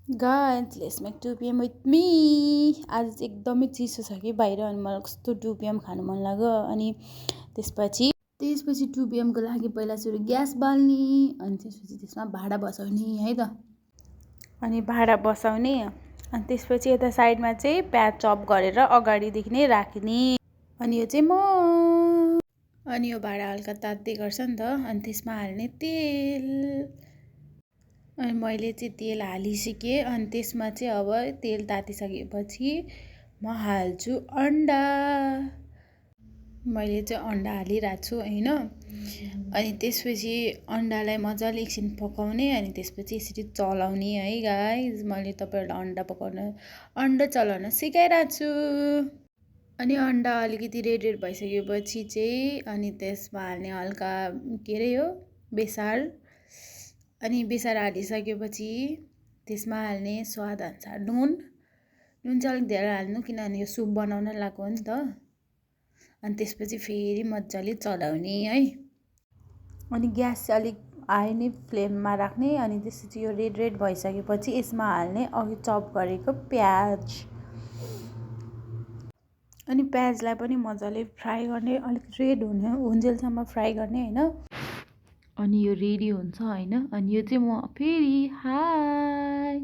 Guys, let's make 2 p.m. with me. आज चाहिँ एकदमै चिसो छ कि बाहिर अनि मलाई कस्तो 2 p.m. खानु मन लाग्यो अनि त्यसपछि 2 p.m. को लागि पहिला सुरु ग्यास बाल्ने अनि त्यसपछि त्यसमा भाँडा बसाउने है त अनि भाँडा बसाउने अनि त्यसपछि यता साइडमा चाहिँ प्याज चप गरेर अगाडिदेखि नै राख्ने अनि यो चाहिँ म अनि यो भाँडा हल्का तात्दै गर्छ नि त अनि त्यसमा हाल्ने तेल अनि मैले चाहिँ तेल हालिसकेँ अनि त्यसमा चाहिँ अब तेल तातिसकेपछि म हाल्छु अन्डा मैले चाहिँ अन्डा हालिरहेको छु होइन अनि त्यसपछि अन्डालाई मजाले एकछिन पकाउने अनि त्यसपछि यसरी चलाउने है गाइज मैले तपाईँहरूलाई अन्डा चलाउन सिकाइरहेको छु अनि अन्डा अलिकति रेड भइसकेपछि चाहिँ अनि त्यसमा हाल्ने हल्का के अरे यो बेसार अनि बेसार हालिसकेपछि त्यसमा हाल्ने स्वादअनुसार नुन चाहिँ अलिक धेरै हाल्नु किनभने यो सुप बनाउन लाग्यो नि त अनि त्यसपछि फेरि मजाले चलाउने है अनि ग्यास चाहिँ अलिक हाई नै फ्लेममा राख्ने अनि त्यसपछि यो रेड भइसकेपछि यसमा हाल्ने अघि चप गरेको प्याज अनि प्याजलाई पनि मजाले फ्राई गर्ने अलिक रेड हुन्जेलसम्म फ्राई गर्ने होइन अनि यो रेडी हुन्छ होइन अनि यो चाहिँ म फेरि हाई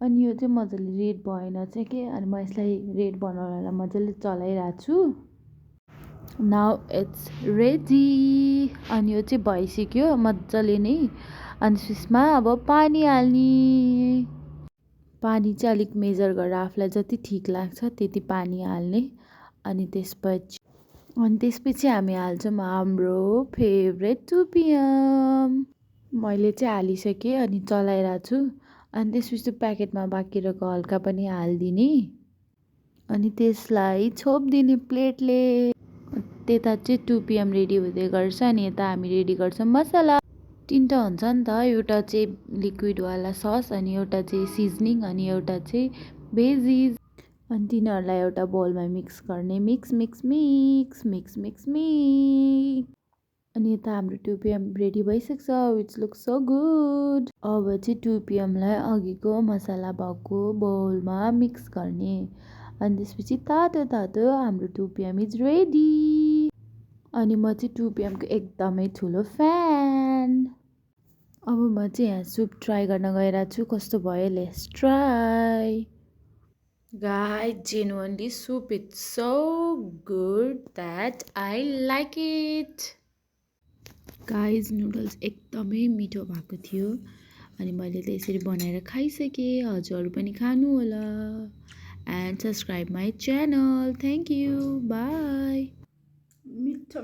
अनि यो चाहिँ मजाले रेड भएन चाहिँ के अनि म यसलाई रेड बनाउनलाई मजाले चलाइरहेको छु नाउ इट्स रेडी अनि यो चाहिँ भइसक्यो मजाले नै अनि त्यसमा अब पानी हाल्ने पानी चाहिँ अलिक मेजर गरेर आफूलाई जति ठिक लाग्छ त्यति पानी हाल्ने अनि त्यसपछि हामी हाल्छौँ हाम्रो फेभरेट 2 p.m. मैले चाहिँ हालिसकेँ अनि चलाइरहेको छु अनि त्यसपछि प्याकेटमा बाँकी रहेको हल्का पनि हालिदिने अनि त्यसलाई छोपिदिने प्लेटले त्यता चाहिँ 2 p.m. रेडी हुँदै गर्छ अनि यता हामी रेडी गर्छौँ मसला तिनवटा हुन्छ नि त एउटा चाहिँ लिक्विडवाला सस अनि एउटा चाहिँ सिजनिङ अनि एउटा चाहिँ भेजिज अनि तिनीहरूलाई एउटा बोलमा मिक्स गर्ने मिक्स अनि यता हाम्रो 2 p.m. रेडी भइसक्छ विच लुक्स सो गुड अब चाहिँ 2 p.m. लाई अघिको मसला भएको बोलमा मिक्स गर्ने अनि त्यसपछि तातो हाम्रो 2 p.m. इज रेडी अनि म चाहिँ 2 p.m. को एकदमै ठुलो फ्यान अब म चाहिँ यहाँ सुप ट्राई गर्न गइरहेको छु कस्तो भयो let's try Guys, genuinely soup it's so good that I like it. Guys, noodles एकदमै मिठो भएको थियो अनि मैले त यसरी बनाएर खाइसकेँ हजुरहरू पनि खानु होला and subscribe my channel. Thank you. Bye. मिठो